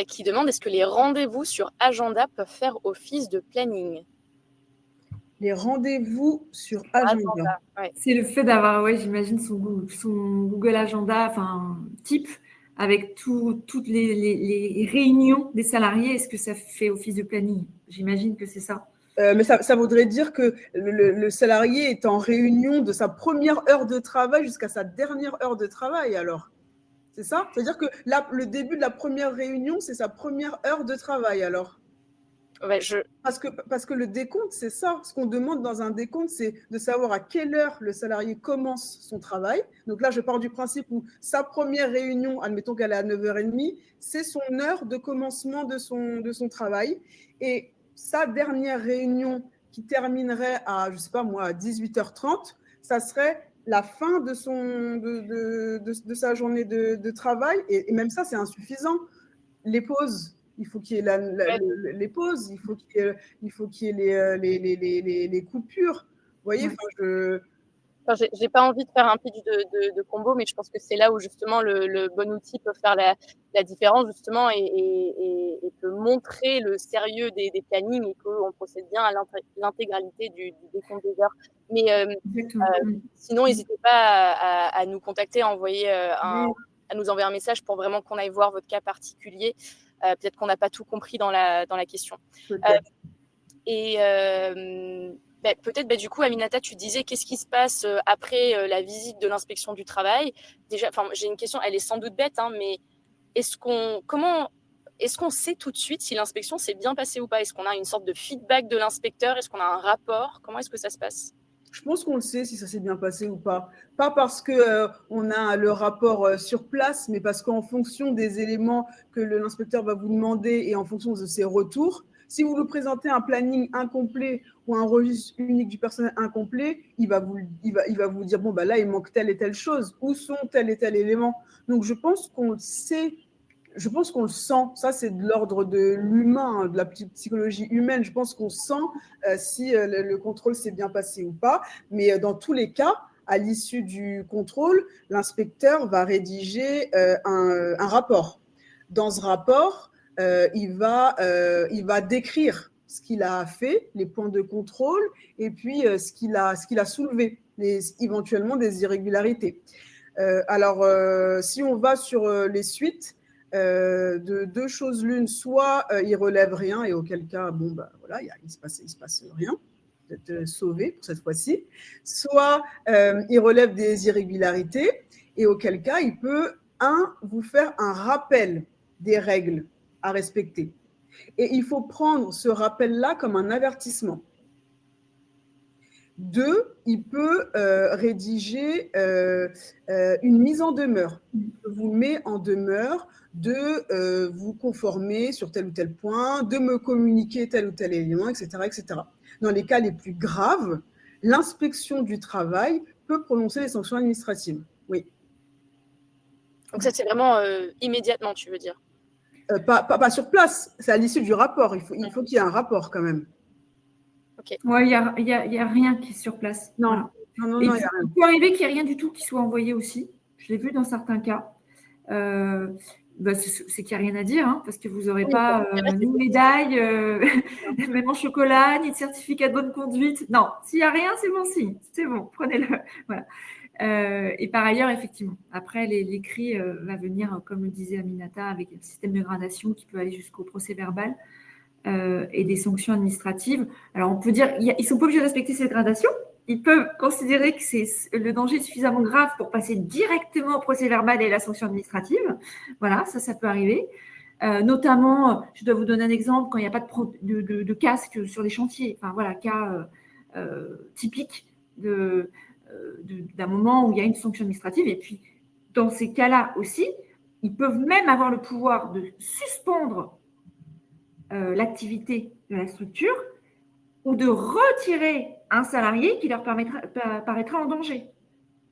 Speaker 1: qui demande est-ce que les rendez-vous sur agenda peuvent faire office de planning?
Speaker 3: Les rendez-vous sur agenda.
Speaker 1: Ouais.
Speaker 2: C'est le fait d'avoir, j'imagine, son Google Agenda, type, avec toutes les réunions des salariés. Est-ce que ça fait office de planning? J'imagine que c'est ça.
Speaker 3: Mais ça voudrait dire que le salarié est en réunion de sa première heure de travail jusqu'à sa dernière heure de travail, alors. C'est ça? C'est-à-dire que le début de la première réunion, c'est sa première heure de travail, alors.
Speaker 1: Ouais,
Speaker 3: Parce que le décompte, c'est ça. Ce qu'on demande dans un décompte, c'est de savoir à quelle heure le salarié commence son travail. Donc là, je pars du principe où sa première réunion, admettons qu'elle est à 9h30, c'est son heure de commencement de son travail. Et sa dernière réunion qui terminerait à, je ne sais pas moi, à 18h30, ça serait la fin de sa journée de travail. Et même ça, c'est insuffisant. Les pauses, il faut qu'il y ait les pauses, il faut qu'il y ait les coupures. Vous voyez,
Speaker 1: j'ai pas envie de faire un pitch de Combo, mais je pense que c'est là où justement le bon outil peut faire la différence justement et peut montrer le sérieux des plannings et qu'on procède bien à l'intégralité du décompte des heures. Mais sinon, n'hésitez pas à nous contacter, à nous envoyer un message pour vraiment qu'on aille voir votre cas particulier. Peut-être qu'on n'a pas tout compris dans la question. Peut-être, du coup, Aminata, tu disais qu'est-ce qui se passe après la visite de l'inspection du travail. Déjà, j'ai une question, elle est sans doute bête, mais est-ce qu'on sait tout de suite si l'inspection s'est bien passée ou pas? Est-ce qu'on a une sorte de feedback de l'inspecteur? Est-ce qu'on a un rapport? Comment est-ce que ça se passe?
Speaker 3: Je pense qu'on le sait si ça s'est bien passé ou pas. Pas parce qu'on a le rapport sur place, mais parce qu'en fonction des éléments que l'inspecteur va vous demander et en fonction de ses retours, Si vous lui présentez un planning incomplet ou un registre unique du personnel incomplet, il va vous dire, bon, bah là, il manque telle et telle chose. Où sont tel et tel élément? Donc, je pense qu'on le sait. Je pense qu'on le sent. Ça, c'est de l'ordre de l'humain, de la psychologie humaine. Je pense qu'on sent si le contrôle s'est bien passé ou pas. Mais dans tous les cas, à l'issue du contrôle, l'inspecteur va rédiger un rapport. Dans ce rapport, il va décrire ce qu'il a fait, les points de contrôle, et puis ce qu'il a soulevé, éventuellement des irrégularités. Alors, si on va sur les suites, de deux choses l'une, soit il relève rien et auquel cas, bon, bah, voilà, il se passe rien, peut-être sauvé pour cette fois-ci, soit il relève des irrégularités et auquel cas il peut, vous faire un rappel des règles à respecter. Et il faut prendre ce rappel-là comme un avertissement. 2, il peut rédiger une mise en demeure. Il vous met en demeure de vous conformer sur tel ou tel point, de me communiquer tel ou tel élément, etc., etc. Dans les cas les plus graves, l'inspection du travail peut prononcer des sanctions administratives. Oui.
Speaker 1: Donc ça, c'est vraiment immédiatement, tu veux dire?
Speaker 3: Pas sur place, c'est à l'issue du rapport. Il faut qu'il y ait un rapport quand même.
Speaker 2: Okay. Ouais, il y a rien qui est sur place.
Speaker 3: Non,
Speaker 2: voilà.
Speaker 3: non,
Speaker 2: il peut arriver qu'il n'y ait rien du tout qui soit envoyé aussi. Je l'ai vu dans certains cas. C'est qu'il n'y a rien à dire, hein, parce que vous n'aurez pas ni de médaille, même en chocolat, ni de certificat de bonne conduite. Non, s'il n'y a rien, c'est bon signe. C'est bon, prenez-le. Voilà. Et par ailleurs, effectivement, après, l'écrit va venir, comme le disait Aminata, avec un système de gradation qui peut aller jusqu'au procès-verbal. Et des sanctions administratives. Alors, on peut dire, ils ne sont pas obligés de respecter cette gradation. Ils peuvent considérer que le danger est suffisamment grave pour passer directement au procès-verbal et la sanction administrative. Voilà, ça peut arriver. Notamment, je dois vous donner un exemple, quand il n'y a pas de casque sur les chantiers. Enfin, voilà, cas typique d'un moment où il y a une sanction administrative. Et puis, dans ces cas-là aussi, ils peuvent même avoir le pouvoir de suspendre l'activité de la structure ou de retirer un salarié qui leur paraîtrait en danger.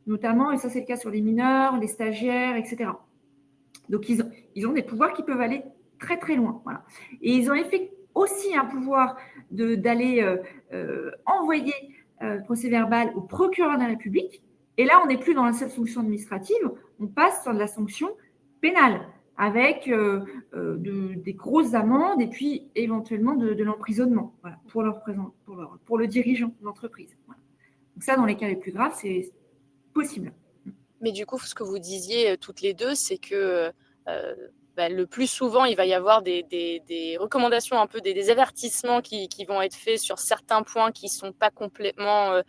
Speaker 2: Notamment, et ça c'est le cas sur les mineurs, les stagiaires, etc. Donc, ils ont des pouvoirs qui peuvent aller très très loin. Voilà. Et ils ont aussi un pouvoir d'aller envoyer procès-verbal au procureur de la République. Et là, on n'est plus dans la seule sanction administrative, on passe sur de la sanction pénale, avec des grosses amendes et puis éventuellement de l'emprisonnement, voilà, pour le dirigeant de l'entreprise. Voilà. Donc ça, dans les cas les plus graves, c'est possible.
Speaker 1: Mais du coup, ce que vous disiez toutes les deux, c'est que le plus souvent, il va y avoir des recommandations, un peu des avertissements qui vont être faits sur certains points qui ne sont pas complètement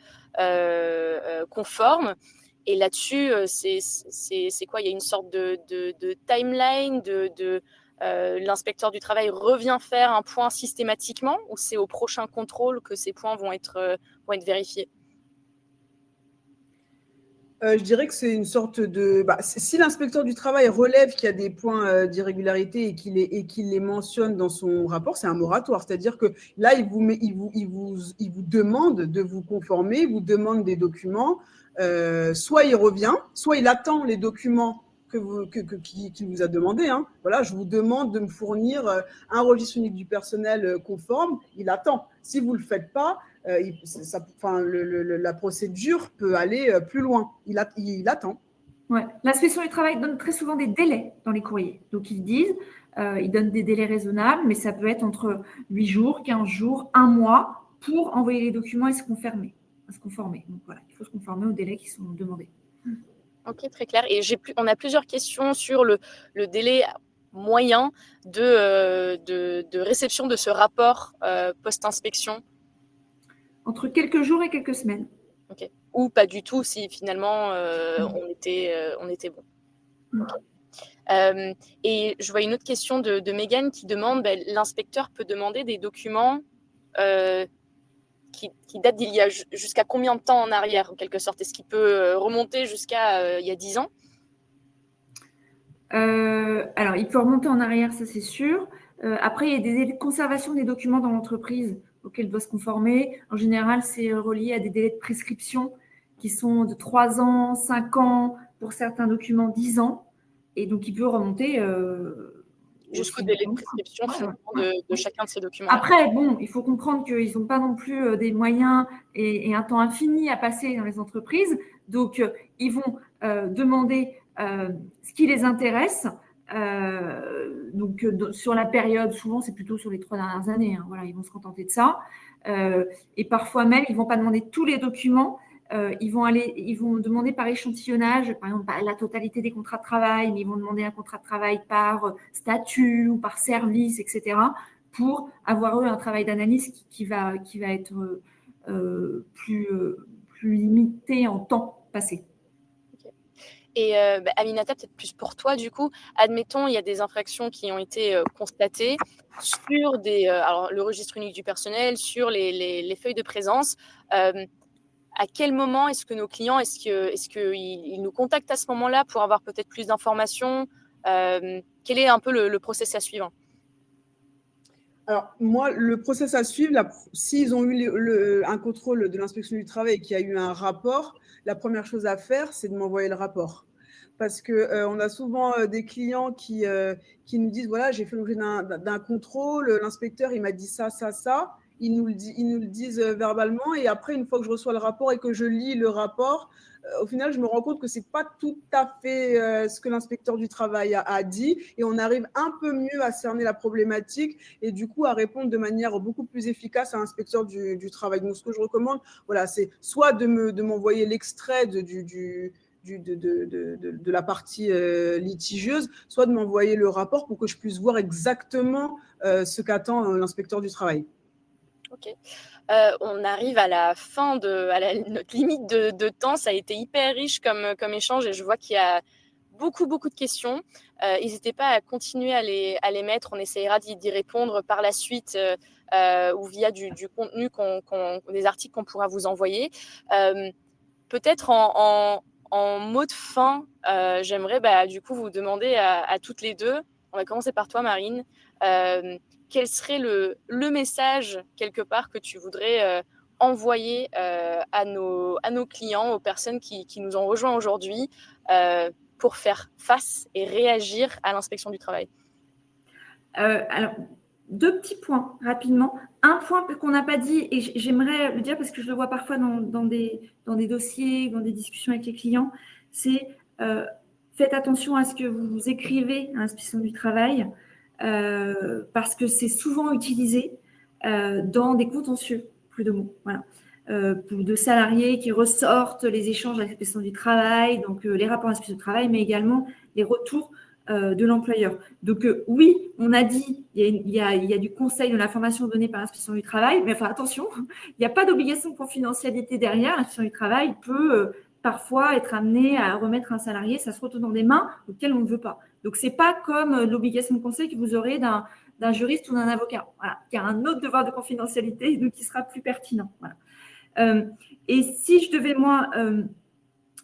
Speaker 1: conformes. Et là-dessus, c'est quoi? Il y a une sorte de timeline, l'inspecteur du travail revient faire un point systématiquement, ou c'est au prochain contrôle que ces points vont être vérifiés?
Speaker 3: Je dirais que c'est une sorte de… si l'inspecteur du travail relève qu'il y a des points d'irrégularité et qu'il les mentionne dans son rapport, c'est un moratoire. C'est-à-dire que là, il vous demande de vous conformer, il vous demande des documents. Soit il revient, soit il attend les documents qu'il vous a demandé. Hein. Voilà, je vous demande de me fournir un registre unique du personnel conforme. Il attend. Si vous ne le faites pas, la procédure peut aller plus loin. Il attend.
Speaker 2: Ouais. L'inspection du travail donne très souvent des délais dans les courriers. Donc, ils donnent des délais raisonnables, mais ça peut être entre 8 jours, 15 jours, 1 mois pour envoyer les documents et se conformer. Donc, voilà, il faut se conformer aux délais qui sont demandés.
Speaker 1: Ok, très clair. Et on a plusieurs questions sur le délai moyen de réception de ce rapport post-inspection.
Speaker 2: Entre quelques jours et quelques semaines.
Speaker 1: Ok. Ou pas du tout si finalement on était bon. Okay. Et je vois une autre question de Mégane qui demande, l'inspecteur peut demander des documents qui datent d'il y a jusqu'à combien de temps en arrière, en quelque sorte? Est-ce qu'il peut remonter jusqu'à il y a 10 ans?
Speaker 2: Alors, il peut remonter en arrière, ça c'est sûr. Après, il y a des délais de conservation des documents dans l'entreprise auxquels il doit se conformer. En général, c'est relié à des délais de prescription qui sont de 3 ans, 5 ans, pour certains documents 10 ans. Et donc, il peut remonter
Speaker 1: Jusqu'au
Speaker 2: aussi
Speaker 1: délai de
Speaker 2: longtemps.
Speaker 1: prescription
Speaker 2: Ouais,
Speaker 1: finalement
Speaker 2: ouais.
Speaker 1: de chacun de ces documents.
Speaker 2: Après, bon, il faut comprendre qu'ils n'ont pas non plus des moyens et un temps infini à passer dans les entreprises. Donc, ils vont demander ce qui les intéresse. Donc, sur la période, souvent, c'est plutôt sur les 3 dernières années. Hein, voilà, ils vont se contenter de ça. Et parfois même, ils ne vont pas demander tous les documents. Ils vont demander par échantillonnage, par exemple, pas la totalité des contrats de travail, mais ils vont demander un contrat de travail par statut ou par service, etc., pour avoir eu un travail d'analyse qui va être plus limité en temps passé.
Speaker 1: Et Aminata, peut-être plus pour toi, du coup, admettons, il y a des infractions qui ont été constatées sur alors, le registre unique du personnel, sur les feuilles de présence. À quel moment est-ce que nos clients, est-ce qu'ils nous contactent à ce moment-là pour avoir peut-être plus d'informations? Quel est un peu le process à suivre?
Speaker 3: Alors, moi, le process à suivre, s'ils ont eu un contrôle de l'inspection du travail et qu'il y a eu un rapport, la première chose à faire, c'est de m'envoyer le rapport. Parce qu'on a souvent des clients qui nous disent, voilà, j'ai fait l'objet d'un contrôle, l'inspecteur, il m'a dit ça, ça, ça. Ils nous le disent verbalement. Et après, une fois que je reçois le rapport et que je lis le rapport, au final, je me rends compte que ce n'est pas tout à fait ce que l'inspecteur du travail a dit. Et on arrive un peu mieux à cerner la problématique et du coup à répondre de manière beaucoup plus efficace à l'inspecteur du travail. Donc, ce que je recommande, voilà, c'est soit de m'envoyer l'extrait de la partie litigieuse, soit de m'envoyer le rapport pour que je puisse voir exactement ce qu'attend l'inspecteur du travail.
Speaker 1: Ok. On arrive à la fin notre limite de temps. Ça a été hyper riche comme échange et je vois qu'il y a beaucoup de questions. N'hésitez pas à continuer à les mettre. On essaiera d'y répondre par la suite ou via du contenu, des articles qu'on pourra vous envoyer. Peut-être en mot de fin, j'aimerais du coup vous demander à toutes les deux, on va commencer par toi Marine, quel serait le message quelque part que tu voudrais envoyer à nos clients, aux personnes qui nous ont rejoints aujourd'hui pour faire face et réagir à l'inspection du travail?
Speaker 2: Alors, 2 petits points rapidement. Un point qu'on n'a pas dit, et j'aimerais le dire parce que je le vois parfois dans des dossiers, dans des discussions avec les clients, c'est faites attention à ce que vous écrivez à l'inspection du travail parce que c'est souvent utilisé dans des contentieux, plus de mots. Voilà. De salariés qui ressortent les échanges avec l'inspection du travail, donc les rapports à l'inspection du travail, mais également les retours de l'employeur. Donc oui, on a dit il y a du conseil de l'information donnée par l'inspection du travail, mais enfin attention, il n'y a pas d'obligation de confidentialité derrière. L'inspection du travail peut parfois être amenée à remettre un salarié, ça se retrouve dans des mains auxquelles on ne veut pas. Donc c'est pas comme l'obligation de conseil que vous aurez d'un juriste ou d'un avocat, voilà, qui a un autre devoir de confidentialité, donc qui sera plus pertinent. Voilà. Et si je devais moi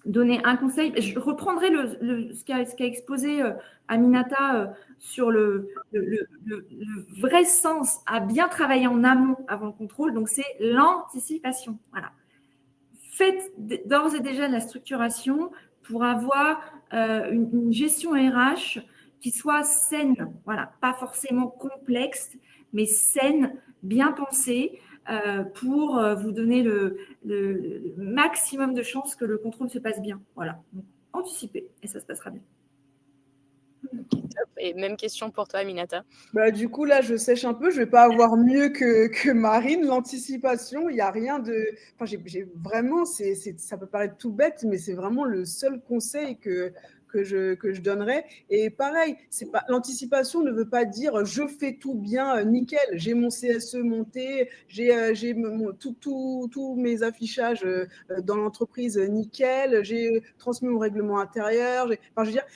Speaker 2: donner un conseil, je reprendrai ce qu'a exposé Aminata sur le vrai sens à bien travailler en amont avant le contrôle, donc c'est l'anticipation. Voilà. Faites d'ores et déjà de la structuration pour avoir une gestion RH qui soit saine, voilà, pas forcément complexe, mais saine, bien pensée, pour vous donner le maximum de chances que le contrôle se passe bien. Voilà, donc anticipez et ça se passera bien.
Speaker 1: Okay, top. Et même question pour toi, Aminata.
Speaker 3: Du coup, là, je sèche un peu. Je ne vais pas avoir mieux que Marine. L'anticipation, il n'y a rien de… Enfin, j'ai vraiment… ça peut paraître tout bête, mais c'est vraiment le seul conseil que je donnerais. Et pareil, l'anticipation ne veut pas dire je fais tout bien, nickel, j'ai mon CSE monté, j'ai tous mes affichages dans l'entreprise nickel, j'ai transmis mon règlement intérieur. Enfin, je veux dire,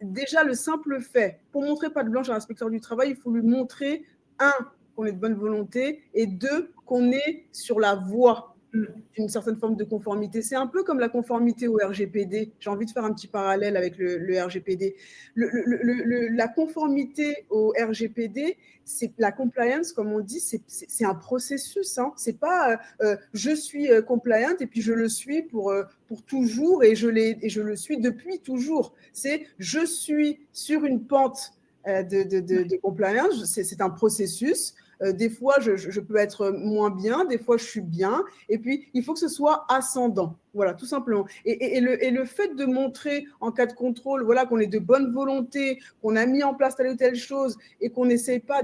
Speaker 3: déjà, le simple fait, pour montrer patte blanche à l'inspecteur du travail, il faut lui montrer, 1, qu'on est de bonne volonté, et 2, qu'on est sur la voie. d'une certaine forme de conformité. C'est un peu comme la conformité au RGPD. J'ai envie de faire un petit parallèle avec le RGPD. La conformité au RGPD, c'est la compliance, comme on dit, c'est un processus. Hein. C'est pas je suis compliant et puis je le suis pour toujours et je le suis depuis toujours. C'est je suis sur une pente de compliance. C'est un processus. Des fois, je peux être moins bien, des fois, je suis bien. Et puis, il faut que ce soit ascendant. Voilà, tout simplement. Et le fait de montrer en cas de contrôle, voilà, qu'on est de bonne volonté, qu'on a mis en place telle ou telle chose et qu'on n'essaie pas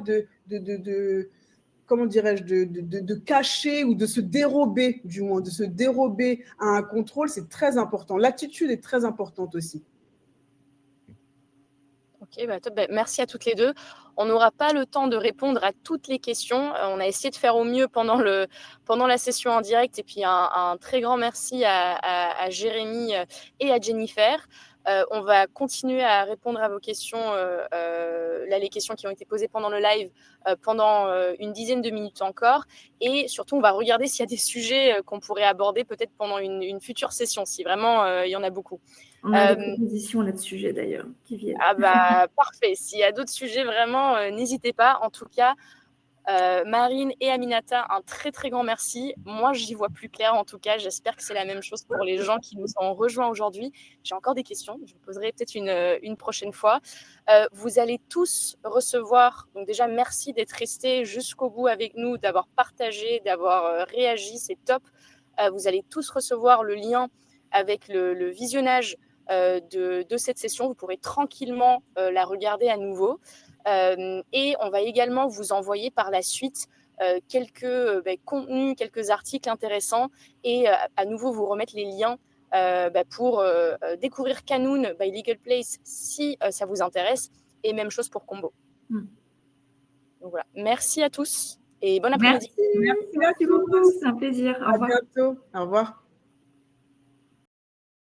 Speaker 3: comment dirais-je, de cacher ou de se dérober, du moins, de se dérober à un contrôle, c'est très important. L'attitude est très importante aussi.
Speaker 1: Ok, top. Merci à toutes les deux. On n'aura pas le temps de répondre à toutes les questions. On a essayé de faire au mieux pendant la session en direct. Et puis un très grand merci à Jérémy et à Jennifer. On va continuer à répondre à vos questions, là les questions qui ont été posées pendant le live, pendant une dizaine de minutes encore. Et surtout, on va regarder s'il y a des sujets qu'on pourrait aborder peut-être pendant une future session, si vraiment il y en a beaucoup.
Speaker 2: On a des propositions là-dessus d'ailleurs qui viennent.
Speaker 1: Ah parfait. S'il y a d'autres sujets, vraiment, n'hésitez pas. En tout cas, Marine et Aminata, un très très grand merci. Moi, j'y vois plus clair en tout cas. J'espère que c'est la même chose pour les gens qui nous ont rejoints aujourd'hui. J'ai encore des questions. Je vous poserai peut-être une prochaine fois. Vous allez tous recevoir, donc déjà merci d'être restés jusqu'au bout avec nous, d'avoir partagé, d'avoir réagi. C'est top. Vous allez tous recevoir le lien avec le visionnage de cette session. Vous pourrez tranquillement la regarder à nouveau. Et on va également vous envoyer par la suite quelques contenus, quelques articles intéressants et à nouveau vous remettre les liens pour découvrir Kanoun by Legal Place si ça vous intéresse, et même chose pour Combo. Donc voilà. Merci à tous et bon après-midi.
Speaker 2: Merci beaucoup, c'est un plaisir. Au revoir.
Speaker 3: À bientôt. Au revoir.